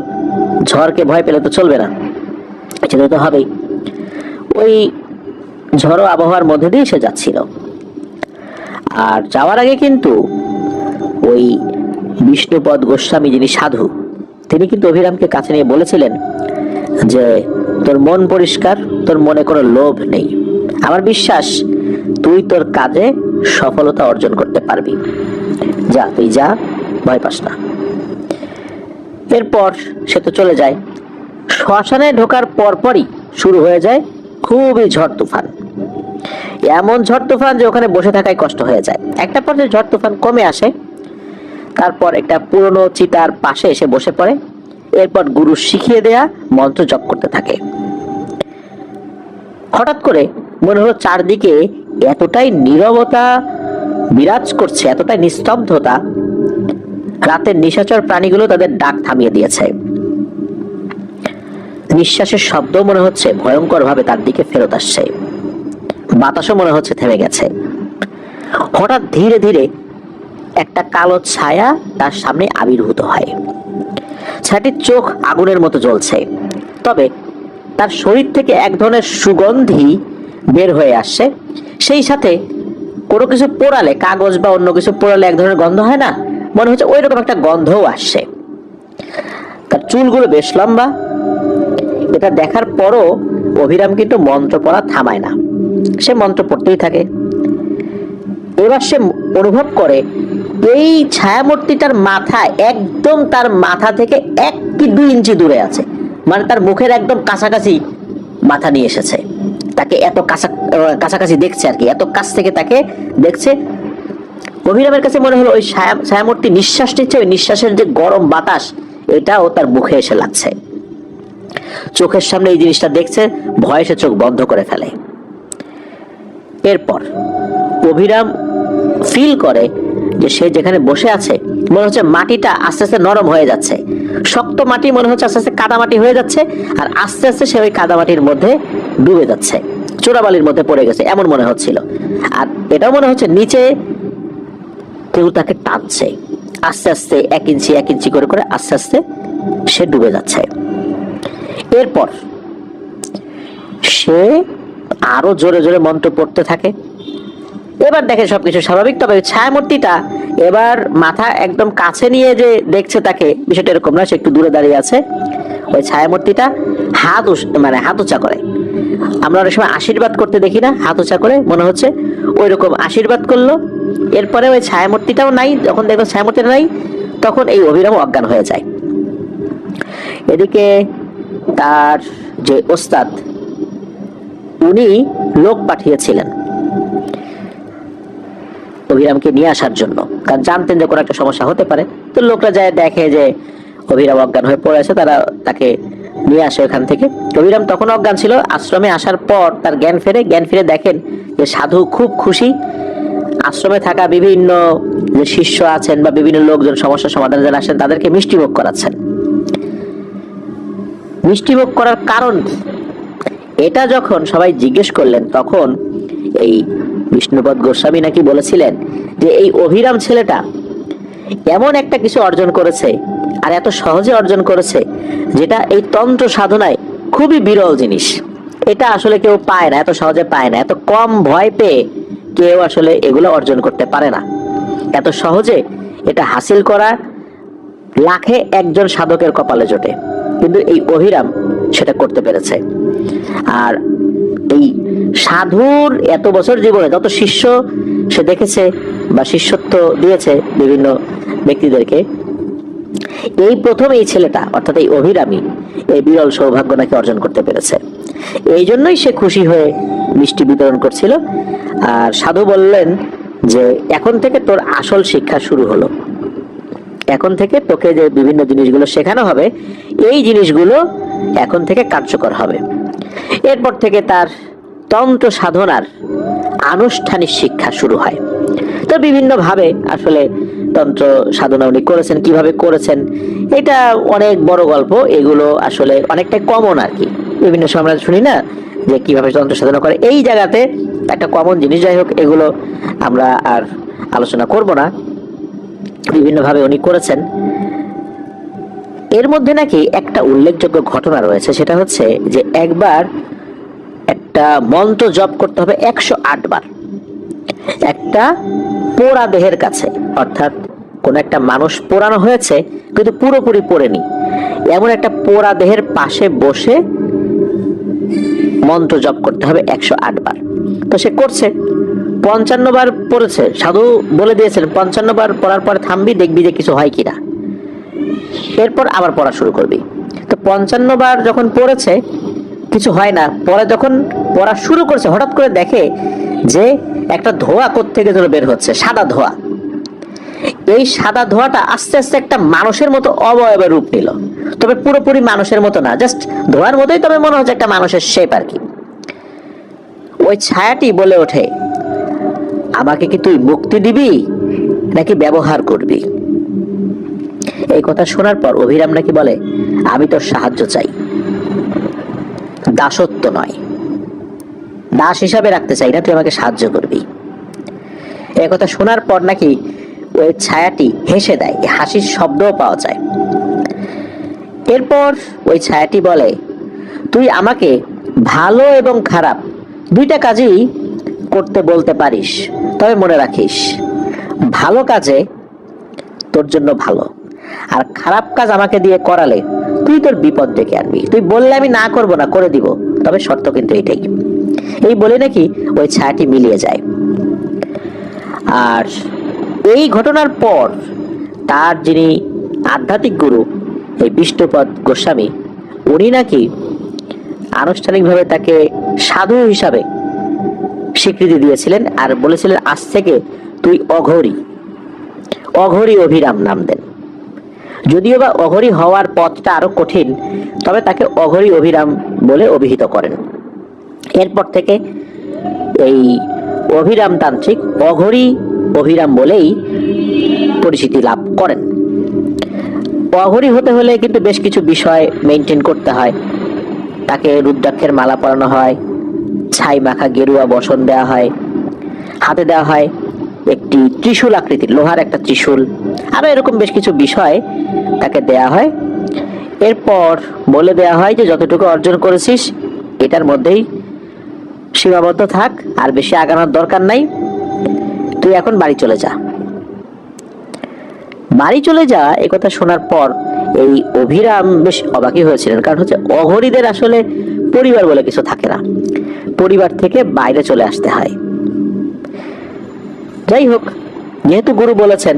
ঝড়কে ভয় পেলে তো চলবে না, যেতে তো হবেই। ওই ঝড়ো আবহাওয়ার মধ্যে দিয়ে সে যাচ্ছিল। আর যাওয়ার আগে কিন্তু ওই বিষ্ণুপদ গোস্বামী, যিনি সাধু, তিনি কিন্তু অভিরামকে কাছে নিয়ে বলেছিলেন যে তোর মন পরিষ্কার, তোর মনে কোনো লোভ নেই, আমার বিশ্বাস তুই তোর কাজে সফলতা অর্জন করতে পারবি, যা তুই যা, ভয় পাস না। এরপর সে তো চলে যায়। শ্মশানে ঢোকার পরপরই শুরু হয়ে যায় খুবই ঝড় তুফান। এমন ঝড় তুফান যে ওখানে বসে থাকাই কষ্ট হয়ে যায়। একটা পর্যায়ে ঝড় তুফান কমে আসে, তারপর একটা পুরনো চিতার পাশে এসে বসে পড়ে। এরপর গুরু শিখিয়ে দেয়া মন্ত্র জপ করতে থাকে। হঠাৎ করে মনে হলো চারদিকে এতটাই নীরবতা বিরাজ করছে, এতটাই নিস্তব্ধতা, রাতের নিশাচর প্রাণীগুলো তাদের ডাক থামিয়ে দিয়েছে। নিঃশ্বাসের শব্দ মনে হচ্ছে ভয়ঙ্কর ভাবে তার দিকে ফেরত আসছে, বাতাসও মনে হচ্ছে থেমে গেছে। হঠাৎ ধীরে ধীরে একটা কালো ছায়া তার সামনে আবির্ভূত হয়। ছায়াটির চোখ আগুনের মতো জ্বলছে, তবে তার শরীর থেকে এক ধরনের সুগন্ধি বের হয়ে আসছে। সেই সাথে কোনো কিছু পোড়ালে, কাগজ বা অন্য কিছু পোড়ালে এক ধরনের গন্ধ হয় না, মনে হচ্ছে ওই রকম একটা গন্ধও আসছে। তার চুলগুলো বেশ লম্বা। এটা দেখার পরও অভিরাম কিন্তু মন্ত্র পড়া থামায় না, সে মন্ত্র পড়তেই থাকে। এবার সে অনুভব করে এই ছায়ামূর্তিটার মাথা একদম তার মাথা থেকে 1 কি 2 ইঞ্চি দূরে আছে, মানে তার মুখের একদম কাছাকাছি মাথা নিয়ে এসেছে। তাকে এত কাছাকাছি দেখছে আর কি, এত কাছ থেকে তাকে দেখছে। অভিরামের কাছে মনে হলো ওই ছায়ামূর্তি নিঃশ্বাস নিচ্ছে, ওই নিঃশ্বাসের যে গরম বাতাস, এটাও তার মুখে এসে লাগছে। চোখের সামনে এই জিনিসটা দেখছে, ভয়ে সে চোখ বন্ধ করে ফেলে। এরপর অভিরাম ফিল করে যে সে যেখানে বসে আছে মনে হচ্ছে মাটিটা আস্তে আস্তে নরম হয়ে যাচ্ছে, শক্ত মাটি মনে হচ্ছে আস্তে আস্তে কাদামাটি হয়ে যাচ্ছে, আর আস্তে আস্তে সে ওই কাদামাটির মধ্যে ডুবে যাচ্ছে। চোরাবালির মধ্যে পড়ে গেছে এমন মনে হচ্ছিল। আর এটাও মনে হচ্ছে নিচে কেউ তাকে টানছে, আস্তে আস্তে 1 ইঞ্চি করে করে আস্তে আস্তে সে ডুবে যাচ্ছে। এরপর সে আরো জোরে জোরে মন্ত্র পড়তে থাকে। এবার দেখে সবকিছু স্বাভাবিক, তবে ছায়ামূর্তিটা এবার মাথা একদম কাছে নিয়ে যে দেখছে তাকে, বিষয়টা এরকম না, সে একটু দূরে দাঁড়িয়ে আছে। ওই ছায়ামূর্তিটা হাত উঁচা করে, আমরা অনেক সময় আশীর্বাদ করতে দেখি না, হাত উঁচা করে, মনে হচ্ছে ওই রকম আশীর্বাদ করলো। এরপরে ওই ছায়ামূর্তিটাও নাই, যখন দেখলো ছায়ামূর্তিটা নাই তখন এই অভিরাম অজ্ঞান হয়ে যায়। এদিকে তার যে ওস্তাদ উনি লোক পাঠিয়েছিলেন অভিরামকে নিয়ে আসার জন্য, কারণ জানতেন যে কোনো একটা সমস্যা হতে পারে। তো লোকরা যায় দেখে যে অভিরাম অজ্ঞান হয়ে পড়ে আছে, তারা তাকে নিয়ে আসে ওখান থেকে। অভিরাম তখন অজ্ঞান ছিল। আশ্রমে আসার পর তার জ্ঞান ফিরে দেখেন যে সাধু খুব খুশি। আশ্রমে থাকা বিভিন্ন যে শিষ্য আছেন বা বিভিন্ন লোকজন সমস্যার সমাধানের জন্য আসেন তাদেরকে মিষ্টিমুখ করাচ্ছেন। মিষ্টিমুখ করার কারণ এটা যখন সবাই জিজ্ঞেস করলেন, তখন এই বিষ্ণুপদ গোস্বামী নাকি বলেছিলেন যে এই অভিরাম ছেলেটা এমন একটা কিছু অর্জন করেছে, আর এত সহজে অর্জন করেছে, যেটা এই তন্ত্র সাধনায় খুবই বিরল জিনিস। এটা আসলে কেউ পায় না, এত সহজে পায় না, এত কম ভয় পেয়ে কেউ আসলে এগুলো অর্জন করতে পারে না। এত সহজে এটা হাসিল করা লাখে একজন সাধকের কপালে জোটে, কিন্তু এই অভিরাম সেটা করতে পেরেছে। আর এই সাধুর এত বছর জীবনে যত শিষ্য সে দেখেছে বা শিষ্যত্ব দিয়েছে বিভিন্ন ব্যক্তিদেরকে, এই প্রথম এই ছেলেটা অর্থাৎ এই অভিরামী এই বিরল সৌভাগ্য নাকি অর্জন করতে পেরেছে। এই জন্যই সে খুশি হয়ে মিষ্টি বিতরণ করছিল। আর সাধু বললেন যে এখন থেকে তোর আসল শিক্ষা শুরু হলো, এখন থেকে তোকে যে বিভিন্ন জিনিসগুলো শেখানো হবে এই জিনিসগুলো এখন থেকে কার্যকর হবে। এরপর থেকে তার তন্ত্র সাধনার আনুষ্ঠানিক শিক্ষা শুরু হয়। তো বিভিন্ন ভাবে আসলে তন্ত্র সাধনা উনি করেছেন, কিভাবে করেছেন এটা অনেক বড় গল্প, এগুলো আসলে অনেকটা কমন আর কি। বিভিন্ন সময় আমরা শুনি না যে কিভাবে তন্ত্র সাধনা করে, এই জায়গাতে একটা কমন জিনিস। যাই হোক, এগুলো আমরা আর আলোচনা করব না, বিভিন্ন ভাবে উনি করেছেন। এর মধ্যে নাকি একটা উল্লেখযোগ্য ঘটনা রয়েছে, সেটা হচ্ছে যে একবার একটা মন্ত্র জপ করতে হবে 108 বার একটা পোড়া দেহের কাছে, অর্থাৎ কোন একটা মানুষ পোড়ানো হয়েছে কিন্তু পুরোপুরি পোড়েনি, এমন একটা পোড়া দেহের পাশে বসে মন্ত্র জপ করতে হবে 108 বার। তো সে করছে, 55 বার পড়েছে। সাধু বলে দিয়েছেন 55 বার পড়ার পরে থামবি, দেখবি যে কিছু হয় কিনা, এরপর আবার পড়া শুরু করবি। তো 55 বার যখন পড়েছে কিছু হয় না, পরে যখন পড়া শুরু করছে হঠাৎ করে দেখে যে একটা ধোঁয়া কোত্থেকে যেন বের হচ্ছে, সাদা ধোঁয়া। এই সাদা ধোঁয়াটা আস্তে আস্তে একটা মানুষের মতো অবয়বের রূপ নিল, তবে পুরোপুরি মানুষের মতো না, জাস্ট ধোঁয়ার মতোই, তবে মনে হচ্ছে একটা মানুষের শেপ আর কি। ওই ছায়াটি বলে ওঠে, আমাকে কি তুই মুক্তি দিবি নাকি ব্যবহার করবি? এই কথা শোনার পর অভিরাম নাকি বলে, আমি তোর সাহায্য চাই, দাসত্ব নয়, দাস হিসাবে রাখতে চাই না, তুই আমাকে সাহায্য করবি। এই কথা শোনার পর নাকি ওই ছায়াটি হেসে দেয়, হাসির শব্দও পাওয়া যায়। এরপর ওই ছায়াটি বলে, তুই আমাকে ভালো এবং খারাপ দুইটা কাজই করতে বলতে পারিস, তবে মনে রাখিস ভালো কাজে তোর জন্য ভালো, আর খারাপ কাজ আমাকে দিয়ে করালে তুই তোর বিপদ ডেকে আনবি। তুই বললে আমি না করব না, করে দিব, তবে শর্ত কিন্তু এটাই। এই বলে নাকি ওই ছায়াটি মিলিয়ে যায়। আর এই ঘটনার পর তার যিনি আধ্যাত্মিক গুরু এই বিষ্ণুপদ গোস্বামী, উনি নাকি আনুষ্ঠানিকভাবে তাকে সাধু হিসাবে স্বীকৃতি দিয়েছিলেন আর বলেছিলেন, আজ থেকে তুই অঘরী অভিরাম নাম দেন। যদিও বা অঘরী হওয়ার পথটা আরো কঠিন, তবে তাকে অঘরী অভিরাম বলে অভিহিত করেন। এরপর থেকে এই অভিরাম তান্ত্রিক অঘরী অভিরাম বলেই পরিচিতি লাভ করেন। অঘরী হতে হলে কিন্তু বেশ কিছু বিষয় মেনটেন করতে হয়। তাকে রুদ্রাক্ষের মালা পরানো হয়, ছাই মাখা গেরুয়া বসন দেওয়া হয়, হাতে দেওয়া হয় একটি ত্রিশূল আকৃতির লোহার একটা ত্রিশূল, আরো এরকম বেশ কিছু বিষয় তাকে দেয়া হয়। এরপর বলে দেয়া হয় যে যতটুকু অর্জন করেছিস এটার মধ্যেই সীমাবদ্ধ থাক, আর বেশি আগানোর দরকার নাই, তুই এখন বাড়ি চলে যা। বাড়ি চলে যা এই কথা শোনার পর এই অভিরাম বেশ অবাকই হয়েছিলেন, কারণ হচ্ছে অঘরীদের আসলে পরিবার বলে কিছু থাকে না, পরিবার থেকে বাইরে চলে আসতে হয়। যাই হোক, যেহেতু গুরু বলেছেন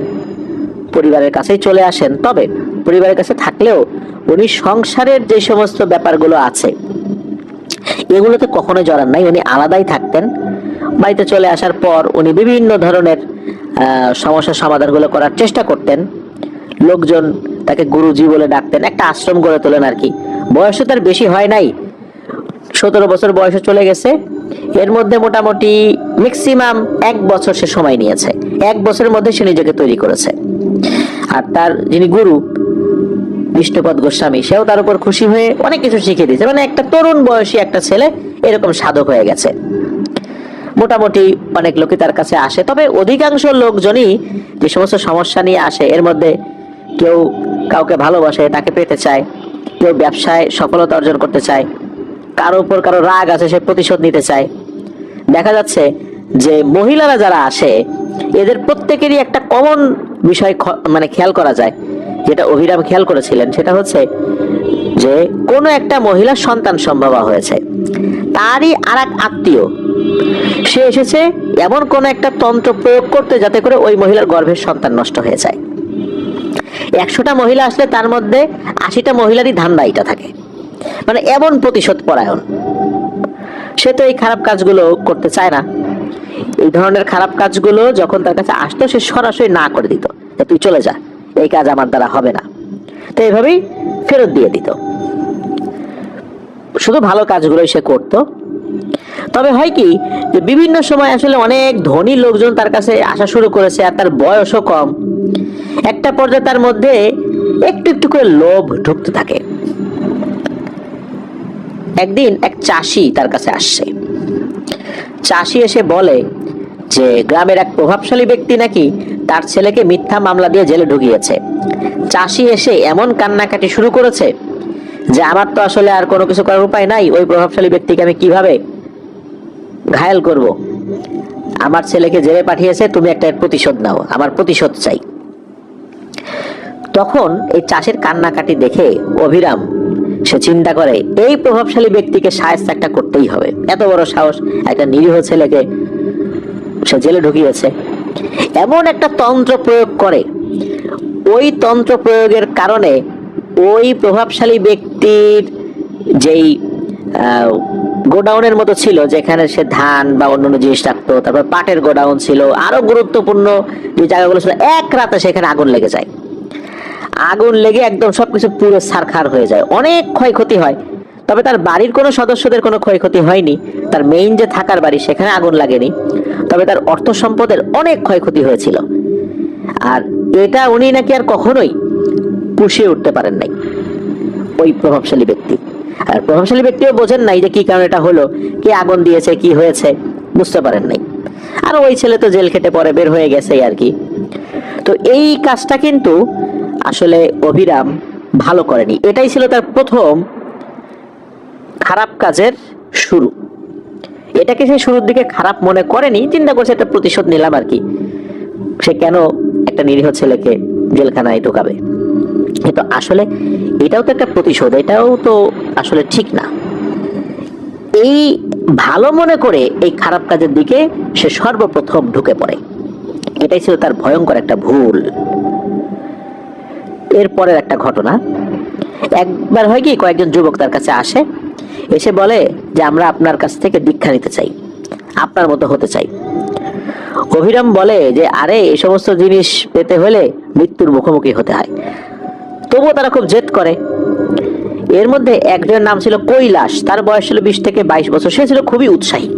পরিবারের কাছেই চলে আসেন, তবে পরিবারের কাছে থাকলেও উনি সংসারের যে সমস্ত ব্যাপারগুলো আছে এগুলোতে কখনো জড়ান নাই, উনি আলাদাই থাকতেন। বাড়িতে চলে আসার পর উনি বিভিন্ন ধরনের সমস্যার সমাধানগুলো করার চেষ্টা করতেন। লোকজন তাকে গুরুজি বলে ডাকতেন, একটা আশ্রম গড়ে তোলেন আর কি। বয়সে তার বেশি হয় নাই, 17 বছর বয়সে চলে গেছে। এর মধ্যে মোটামুটি ম্যাক্সিমাম 1 বছর সে সময় নিয়েছে, 1 বছরের মধ্যে সে নিজেকে তৈরি করেছে। আর তার যিনি গুরু বিষ্ণুপদ গোস্বামী, সেও তার উপর খুশি হয়ে অনেক কিছু শিখিয়ে দিয়েছে। মানে একটা তরুণ বয়সী একটা ছেলে এরকম সাধক হয়ে গেছে। মোটামুটি অনেক লোকই তার কাছে আসে, তবে অধিকাংশ লোকজনই যে সমস্ত সমস্যা নিয়ে আসে এর মধ্যে কেউ কাউকে ভালোবাসে, তাকে পেতে চায়, কেউ ব্যবসায় সফলতা অর্জন করতে চায়, কারো উপর কারো রাগ আছে, সে প্রতিশোধ নিতে চায়। দেখা যাচ্ছে যে মহিলারা যারা আসে এদের প্রত্যেকেরই একটা কমন বিষয় মানে খেয়াল করা যায়, যেটা অভিরাম খেয়াল করেছিলেন, সেটা হচ্ছে যে কোনো একটা মহিলার সন্তান সম্ভবা হয়েছে, তারই আর এক আত্মীয় সে এসেছে এমন কোন একটা তন্ত্র প্রয়োগ করতে যাতে করে ওই মহিলার গর্ভের সন্তান নষ্ট হয়ে যায়। 100টা মহিলা আসলে তার মধ্যে 80টা মহিলারই ধান্দা এটা থাকে, মানে এমন প্রতিশোধ পরায়ণ। সে তো এই খারাপ কাজগুলো করতে চায় না। এই ধরনের খারাপ কাজগুলো যখন তার কাছে আসতো সে সরাসরি না করে দিত, যে তুই চলে যা, এই কাজ আমার দ্বারা হবে না। তো এইভাবেই ফেরত দিয়ে দিত, শুধু ভালো কাজগুলোই সে করত। তবে হয় কি যে বিভিন্ন সময় আসলে অনেক ধনী লোকজন তার কাছে আসা শুরু করেছে, আর তার বয়সও কম। একটা পর্যায়ে তার মধ্যে একটু একটু করে লোভ ঢুকতে থাকে। একদিন এক চাষি তার কাছে আসছে। চাষি এসে বলে যে গ্রামের এক প্রভাবশালী ব্যক্তি নাকি তার ছেলেকে মিথ্যা মামলা দিয়ে জেলে ঢুকিয়েছে। চাষি এসে এমন কান্নাকাটি শুরু করেছে যে আমার তো আসলে আর কোনো কিছু করার উপায় নাই, ওই প্রভাবশালী ব্যক্তিকে আমি কিভাবে ঘায়েল করব? আমার ছেলেকে জেলে পাঠিয়েছে, তুমি একটা প্রতিশোধ নাও, আমার প্রতিশোধ চাই। তখন এই চাষের কান্নাকাটি দেখে অভিরাম সে চিন্তা করে এই প্রভাবশালী ব্যক্তিকে শায়েস্তা একটা করতেই হবে। এত বড় সাহস, একটা নিরীহ ছেলেকে সে জেলে ঢুকিয়েছে। এমন একটা তন্ত্র প্রয়োগ করে, ওই তন্ত্র প্রয়োগের কারণে ওই প্রভাবশালী ব্যক্তির যেই গোডাউনের মতো ছিল, যেখানে সে ধান বা অন্যান্য জিনিস রাখতো, তারপর পাটের গোডাউন ছিল, আরো গুরুত্বপূর্ণ যে জায়গাগুলো ছিল, এক রাতে সেখানে আগুন লেগে যায়। আগুন লেগে একদম সবকিছু পুরো ছারখার হয়ে যায়, অনেক ক্ষয়ক্ষতি হয়। তবে তার বাড়ির কোনো সদস্যদের কোনো ক্ষয়ক্ষতি হয়নি, তার মেইন যে থাকার বাড়ি সেখানে আগুন লাগেনি, তবে তার অর্থ সম্পদের অনেক ক্ষয়ক্ষতি হয়েছিল। আর এটা উনি নাকি আর কখনোই পুষিয়ে উঠতে পারেন নাই, ওই প্রভাবশালী ব্যক্তি। আর প্রভাবশালী ব্যক্তিও বোঝেন নাই যে কি কারণে এটা হলো, কে আগুন দিয়েছে, কি হয়েছে, বুঝতে পারেন নাই। আর ওই ছেলে তো জেল খেটে পরে বের হয়ে গেছে আর কি। তো এই কাজটা কিন্তু আসলে অভিরাম ভালো করেনি, এটাই ছিল তার প্রথম খারাপ কাজের শুরু। এটাকে সে শুরুর দিকে খারাপ মনে করেনি, চিন্তা করছে একটা প্রতিশোধ নিলাম আর কি, সে কেন একটা নিরীহ ছেলেকে জেলখানায় ঢোকাবে। কিন্তু আসলে এটাও তো একটা প্রতিশোধ, এটাও তো আসলে ঠিক না। এই ভালো মনে করে এই খারাপ কাজের দিকে সে সর্বপ্রথম ঢুকে পড়ে, এটাই ছিল তার ভয়ঙ্কর একটা ভুল। এরপরের একটা ঘটনা, একবার হয় কি কয়েকজন যুবক তার কাছে আসে, এসে বলে যে আমরা আপনার কাছ থেকে দীক্ষা নিতে চাই, আপনার মতো হতে চাই। অভিরাম বলে যে আরে এই সমস্ত জিনিস পেতে হলে মৃত্যুর মুখোমুখি হতে হয়। তবুও তারা খুব জেদ করে। এর মধ্যে একজনের নাম ছিল কৈলাস, তার বয়স ছিল 20 থেকে 22 বছর, সে ছিল খুবই উৎসাহী।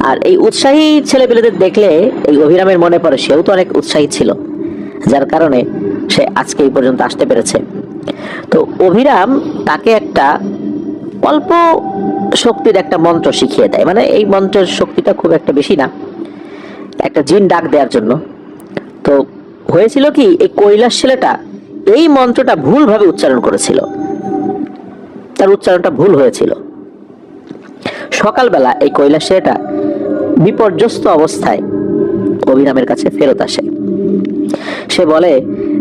আর এই উৎসাহী ছেলেপেলেদের দেখলে এই অভিরামের মনে পড়ে সেও তো অনেক উৎসাহী ছিল, যার কারণে সে আজকে এই পর্যন্ত আসতে পেরেছে। তো অভিরাম তাকে একটা অল্প শক্তির একটা মন্ত্র শিখিয়ে দেয়। মানে এই মন্ত্রের শক্তিটা খুব একটা বেশি না, একটা জিন ডাক দেওয়ার জন্য। তো হয়েছিল কি, এই কৈলাস ছেলেটা এই মন্ত্রটা ভুলভাবে উচ্চারণ করেছিল, তার উচ্চারণটা ভুল হয়েছিল। সকালবেলা এই কৈলাস ছেলেটা বিপর্যস্ত অবস্থায় অভিরামের কাছে ফেরত আসে। সে বলে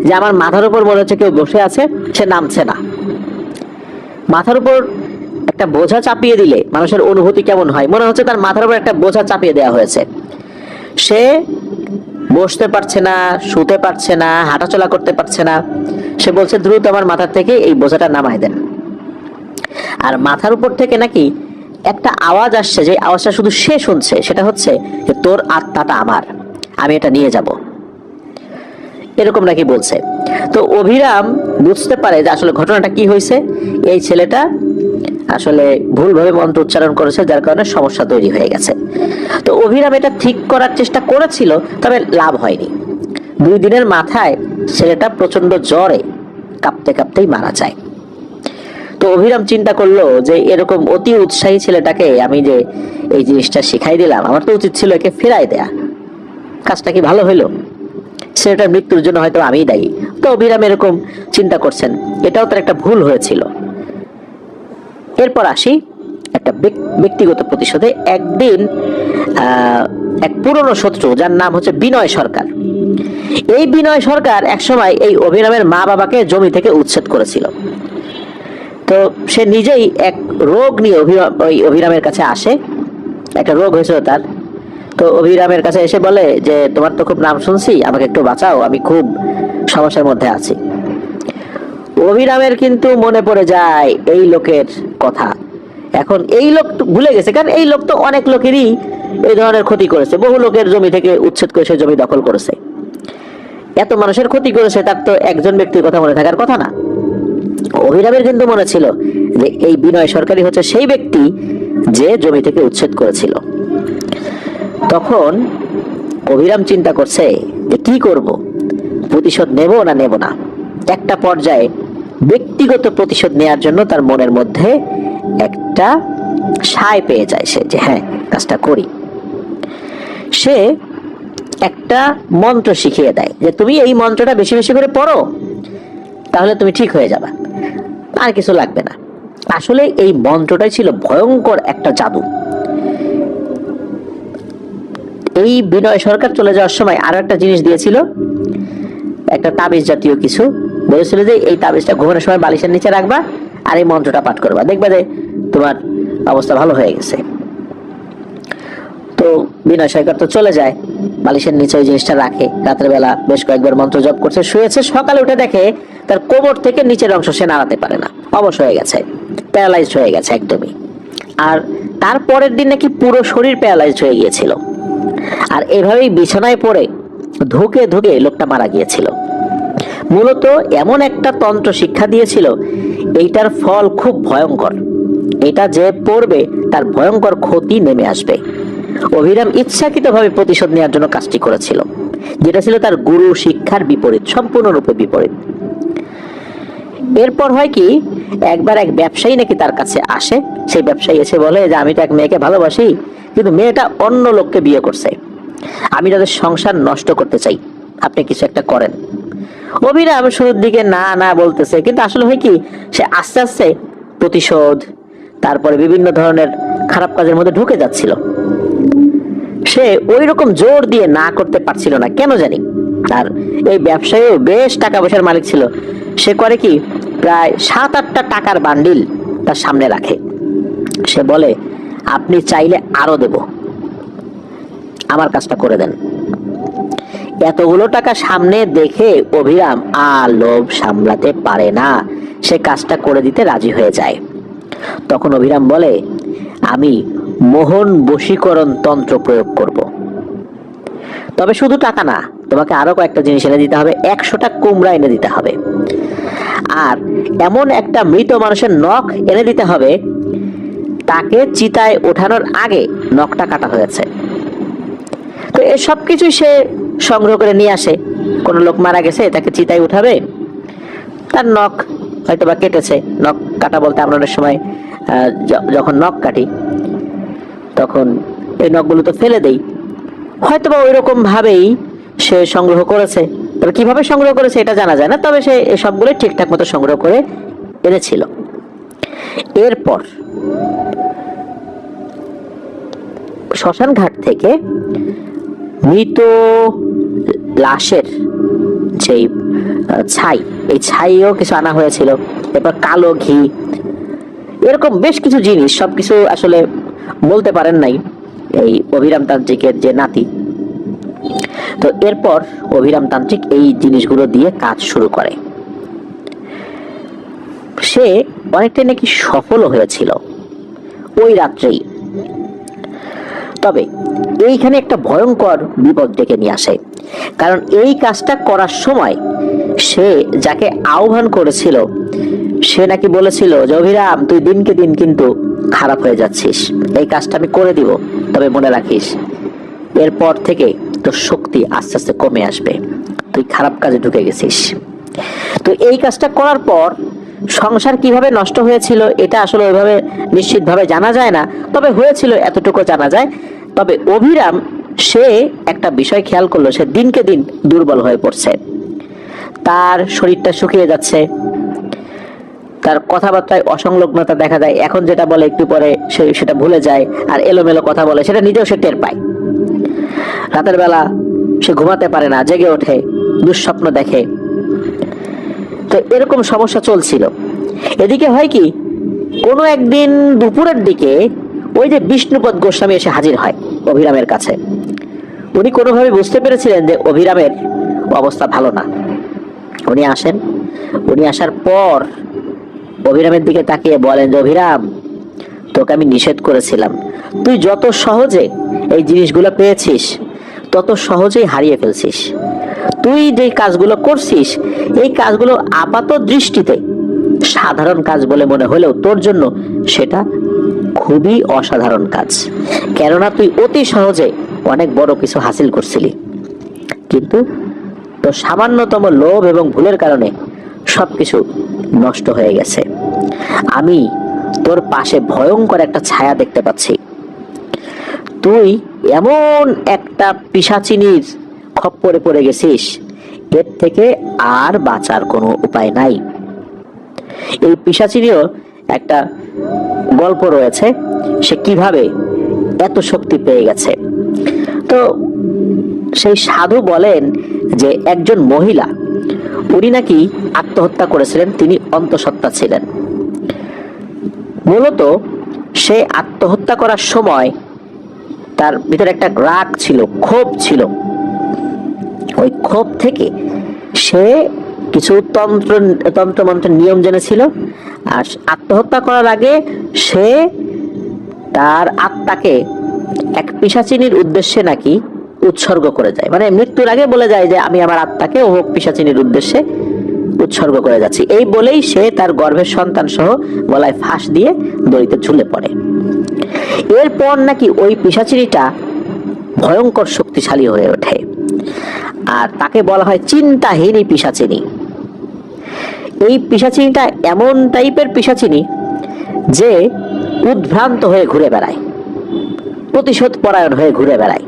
যে আমার মাথার উপর মনে হচ্ছে কেউ বসে আছে, সে নামছে না। মাথার উপর একটা বোঝা চাপিয়ে দিলে মানুষের অনুভূতি কেমন হয়, মনে হচ্ছে তার মাথার উপর একটা বোঝা চাপিয়ে দেওয়া হয়েছে। সে বসতে পারছে না, শুতে পারছে না, হাঁটাচলা করতে পারছে না। সে বলছে দ্রুত আমার মাথার থেকে এই বোঝাটা নামায় দেন। আর মাথার উপর থেকে নাকি একটা আওয়াজ আসছে, যে আওয়াজটা শুধু সে শুনছে, সেটা হচ্ছে যে তোর আত্মাটা আমার, আমি এটা নিয়ে যাব, এরকম নাকি বলছে। তো অভিরাম বুঝতে পারে যে আসলে ঘটনাটা কি হয়েছে। এই ছেলেটা আসলে ভুলভাবে মন্ত্র উচ্চারণ করেছে, যার কারণে সমস্যা তৈরি হয়ে গেছে। তো অভিরাম এটা ঠিক করার চেষ্টা করেছিল, তবে লাভ হয়নি। 2 দিনের মাথায় ছেলেটা প্রচন্ড জ্বরে কাঁপতে কাঁপতেই মারা যায়। তো অভিরাম চিন্তা করলো যে এরকম অতি উৎসাহী ছেলেটাকে আমি যে এই জিনিসটা শিখাই দিলাম, আমার তো উচিত ছিল একে ফেরাই দেয়া। কাজটা কি ভালো হইলো? ছেলেটার মৃত্যুর জন্য হয়তো আমিই দায়ী। তো অভিরাম এরকম চিন্তা করছেন, এটাও তার একটা ভুল হয়েছিল। এরপর আসি একটা ব্যক্তিগত প্রতিশোধে। একদিন এক পুরনো শত্রু, যার নাম হচ্ছে বিনয় সরকার, এই বিনয় সরকার একসময় এই অভিরামের মা বাবাকে জমি থেকে উচ্ছেদ করেছিল। তো সে নিজেই এক রোগ নিয়ে অভিরামের কাছে আসে, একটা রোগ হয়েছিল তার। তো অভিরামের কাছে এসে বলে যে তোমার তো খুব নাম শুনছি, আমাকে একটু বাঁচাও, আমি খুব সমস্যার মধ্যে আছি। অভিরামের কিন্তু মনে পড়ে যায় এই লোকের কথা। এখন এই লোক ভুলে গেছে, কারণ এই লোক তো অনেক লোকেরই এই ধরনের ক্ষতি করেছে, বহু লোকের জমি থেকে উচ্ছেদ করে সে জমি দখল করেছে। এত মানুষের ক্ষতি করেছে, তার তো একজন ব্যক্তির কথা মনে থাকার কথা না। অভিরামের কিন্তু মনে ছিল যে এই বিনয় সরকারই হচ্ছে সেই ব্যক্তি যে জমি থেকে উচ্ছেদ করেছিল। তখন অভিরাম চিন্তা করছে যে কি করব, প্রতিশোধ নেব না নেব না। একটা পর্যায়ে ব্যক্তিগত প্রতিশোধ নেওয়ার জন্য তার মনের মধ্যে একটা সায় পেয়ে যায় সে, যে হ্যাঁ কাজটা করি। সে একটা মন্ত্র শিখিয়ে দেয় যে তুমি এই মন্ত্রটা বেশি বেশি করে পড়ো, তাহলে তুমি ঠিক হয়ে যাবে, আর কিছু লাগবে না। আসলে এই মন্ত্রটাই ছিল ভয়ঙ্কর একটা জাদু। এই বিনয় সরকার চলে যাওয়ার সময় আরো একটা জিনিস দিয়েছিল, একটা তাবিজ জাতীয় কিছু। বলেছিল যে এই তাবিজটা ঘুমানোর সময় বালিশের নিচে রাখবা আর এই মন্ত্রটা পাঠ করবা, দেখবে যে তোমার অবস্থা ভালো হয়ে গেছে। তো বিনয় সরকার তো চলে যায়, বালিশের নিচে ওই জিনিসটা রাখে। রাতের বেলা বেশ কয়েকবার মন্ত্র জপ করছে, শুয়েছে। সকালে উঠে দেখে তার কোমর থেকে নিচের অংশ সে নাড়াতে পারে না, অবশ হয়ে গেছে, প্যারালাইজড হয়ে গেছে একদমই। আর তারপরের দিন নাকি পুরো শরীর প্যারালাইজড হয়ে গিয়েছিল। আর এভাবেই বিছানায় পড়ে ধুকে ধুকে লোকটা মারা গিয়েছিল। মূলত এমন একটা তন্ত্র শিক্ষা দিয়েছিল, এইটার ফল খুব ভয়ঙ্কর, এটা যে পড়বে তার ভয়ঙ্কর ক্ষতি নেমে আসবে। অভিরাম ইচ্ছাকৃতভাবে প্রতিশোধ নেওয়ার জন্য কাজটি করেছিল, যেটা ছিল তার গুরু শিক্ষার বিপরীত, সম্পূর্ণরূপে বিপরীত। এরপর হয় কি, একবার এক ব্যবসায়ী নাকি তার কাছে আসে। সেই ব্যবসায়ী এসে বলে যে আমি তো এক মেয়েকে ভালোবাসি, কিন্তু মেয়েটা অন্য লোককে বিয়ে করছে, আমি তাদের সংসার নষ্ট করতে চাই, আপনি কিছু একটা করেন। অভিরাম শুরুর দিকে না না বলতেছে, কিন্তু আসলে হয় কি, সে আস্তে আস্তে প্রতিশোধ, তারপরে বিভিন্ন ধরনের খারাপ কাজের মধ্যে ঢুকে যাচ্ছিল। সে ওই রকম জোর দিয়ে না করতে পারছিল না, কেন জানি। আর এই ব্যবসায়ীও বেশ টাকা পয়সার মালিক ছিল। সে করে কি, প্রায় 7-8টা টাকার বান্ডিল তার সামনে রাখে। সে বলে আপনি চাইলে আরো দেব, আমার কাজটা করে দেন। এতগুলো টাকা সামনে দেখে অভিরাম আর লোভ সামলাতে পারে না, সে কাজটা করে দিতে রাজি হয়ে যায়। তখন অভিরাম বলে আমি মোহন বশীকরণ তন্ত্র প্রয়োগ করব, তবে শুধু টাকা না, তোমাকে আরো কয়েকটা জিনিস এনে দিতে হবে। 100টা কুমড়া এনে দিতে হবে, আর এমন একটা মৃত মানুষের নখ এনে দিতে হবে তাকে চিতায় ওঠানোর আগে নখটা কাটা হয়েছে। তো এই সব কিছুই সে সংগ্রহ করে নিয়ে আসে। কোনো লোক মারা গেছে, তাকে চিতায় উঠাবে, তার নখ হয়তো বা কেটেছে, নখ কাটা বলতে আমরা অনেক সময় যখন নখ কাটি তখন এই নখগুলো তো ফেলে দেই, হয়তোবা ওই রকম ভাবেই সে সংগ্রহ করেছে। তবে কিভাবে সংগ্রহ করেছে এটা জানা যায় না, তবে সে সবগুলো ঠিকঠাক মতো সংগ্রহ করে এনেছিল। এরপর শ্মশান ঘাট থেকে মৃত লাশের যেই ছাই, এই ছাইও কিছু আনা হয়েছিল। এরপর কালো ঘি, এরকম বেশ কিছু জিনিস, সবকিছু আসলে বলতে পারেন নাই এই অভিরাম তান্ত্রিকের যে নাতি। তো এরপর অভিরাম তান্ত্রিক এই জিনিসগুলো দিয়ে কাজ শুরু করে। সে অনেকটাই নাকি সফল হয়েছিল ওই রাত্রেই। তবে এইখানে একটা ভয়ঙ্কর বিপদ ডেকে নিয়ে আসে, কারণ এই কাজটা করার সময় সে যাকে আহ্বান করেছিল সে নাকি বলেছিল যে অভিরাম, তুই দিনকে দিন কিন্তু খারাপ হয়ে যাচ্ছিস, এই কাজটা আমি করে দিব, তবে মনে রাখিস এরপর থেকে তোর শক্তি আস্তে আস্তে কমে আসবে, তুই খারাপ কাজে ঢুকে গেছিস। তো এই কাজটা করার পর সংসার কিভাবে নষ্ট হয়েছিল এটা আসলে ওইভাবে নিশ্চিতভাবে জানা যায় না, তবে হয়েছিল এতটুকু জানা যায়। তবে অভিরাম সে একটা বিষয় খেয়াল করলো, সে দিনকে দিন দুর্বল হয়ে পড়ছে, তার শরীরটা শুকিয়ে যাচ্ছে, তার কথাবার্তায় অসংলগ্নতা দেখা যায়, এখন যেটা বলে একটু পরে সেটা ভুলে যায়, আর এলোমেলো কথা বলে, সেটা নিজেও সে টের পায়। রাতের বেলা সে ঘুমাতে পারে না, জেগে ওঠে, দুঃস্বপ্ন দেখে। তো এরকম সমস্যা চলছিল। এদিকে হয় কি, কোনো একদিন দুপুরের দিকে ওই যে বিষ্ণুপদ গোস্বামী এসে হাজির হয় অভিরামের কাছে। উনি কোনোভাবে বুঝতে পেরেছিলেন যে অভিরামের অবস্থা ভালো না। উনি আসেন, উনি আসার পর অভিরামের দিকে তাকিয়ে বলেন যে অভিরাম, তোকে আমি নিষেধ করেছিলাম, তুই যত সহজে এই জিনিসগুলো পেয়েছিস তত সহজেই হারিয়ে ফেলছিস। তুই যে কাজগুলো করছিস এই কাজগুলো আপাত দৃষ্টিতে সাধারণ কাজ বলে মনে হলেও তোর জন্য সেটা খুবই অসাধারণ কাজ, কেননা তুই অতি সহজে অনেক বড় কিছু হাসিল করছিলি, কিন্তু তোর সামান্যতম লোভ এবং ভুলের কারণে সবকিছু নষ্ট হয়ে গেছে। আমি তোর পাশে ভয়ঙ্কর একটা ছায়া দেখতে পাচ্ছি, তুই এমন একটা পিশাচিনীর খপ্পরে পড়ে গেছিস, এর থেকে আর বাঁচার কোনো উপায় নাই। এই পিশাচিনীও একটা গল্প রয়েছে, সে কিভাবে এত শক্তি পেয়ে গেছে। তো সেই সাধু বলেন যে একজন মহিলা, উনি নাকি আত্মহত্যা করেছিলেন, তিনি অন্তঃসত্ত্বা ছিলেন। মূলত সে আত্মহত্যা করার সময় তার ভিতরে একটা রাগ ছিল, ক্ষোভ ছিল। ওই ক্ষোভ থেকে সে কিছু তন্ত্রমন্ত্রের নিয়ম জেনেছিল, আর আত্মহত্যা করার আগে সে তার আত্মাকে এক পিশাচিনীর উদ্দেশ্যে নাকি উৎসর্গ করে যায়, মানে মৃত্যুর আগে বলে যায় যে আমি আমার আত্মাকে ও পিশাচিনীর উদ্দেশ্যে উৎসর্গ করে যাচ্ছি। এই বলেই সে তার গর্ভের সন্তান সহ গলায় ফাঁস দিয়ে দড়িতে ঝুলে পড়ে। এরপর নাকি ওই পিশাচিনীটা ভয়ঙ্কর শক্তিশালী হয়ে ওঠে, আর তাকে বলা হয় চিন্তাহীনী পিশাচিনী। এই পিশাচিনীটা এমন টাইপের পিশাচিনী যে উদ্ভ্রান্ত হয়ে ঘুরে বেড়ায়, প্রতিশোধ পরায়ণ হয়ে ঘুরে বেড়ায়।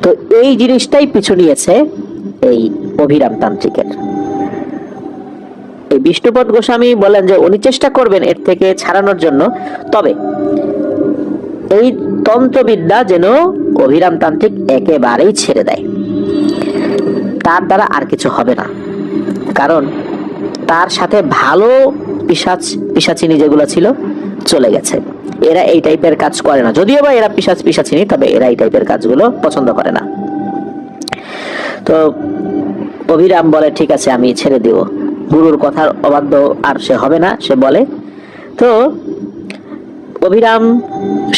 তো এই জিনিসটাই পিছু নিয়েছে এই অভিরাম তান্ত্রিকের। এই বিষ্ণুপদ গোস্বামী বলেন যে উনি চেষ্টা করবেন এর থেকে ছাড়ানোর জন্য, তবে এই তন্ত্রবিদ্যা যেন অভিরাম তান্ত্রিক একেবারেই ছেড়ে দেয়, তার দ্বারা আর কিছু হবে না, কারণ তার সাথে ভালো পিশাচিনী যেগুলো ছিল চলে গেছে। এরা এই টাইপের কাজ করে না, যদিও বা এরা পিশাচিনী, তবে এরা এই টাইপের কাজগুলো পছন্দ করে না। তো অভিরাম বলে ঠিক আছে, আমি ছেড়ে দিব, গুরুর কথার অবাধ্য আর সে হবে না, সে বলে। তো অভিরাম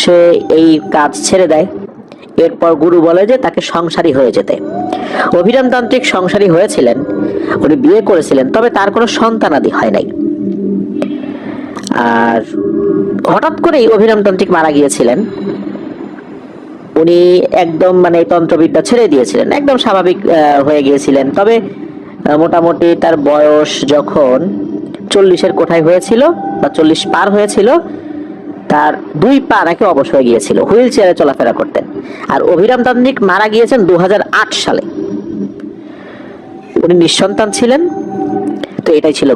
সে এই কাজ ছেড়ে দেয়। এরপর গুরু বলে যে তাকে সংসারী হয়ে যেতে। অভিরাম তান্ত্রিক সংসারী হয়েছিলেন, উনি বিয়ে করেছিলেন, তবে তার কোনো সন্তানাদি হয় নাই। আর হঠাৎ করেই অভিরাম তান্ত্রিক মারা গিয়েছিলেন। উনি একদম মানে তন্ত্রবিদ্যা ছেড়ে দিয়েছিলেন, একদম স্বাভাবিক হয়ে গিয়েছিলেন। তবে মোটামুটি তার বয়স যখন 40-এর কোঠায় হয়েছিল বা 40 পার হয়েছিল, তার 2 পা নাকি অবশ হয়ে গিয়েছিল, হুইল চেয়ারে চলাফেরা করতেন। আর অভিরাম তান্ত্রিক মারা গিয়েছেন 2008 সালে। উনি নিঃসন্তান ছিলেন। তো এটাই ছিল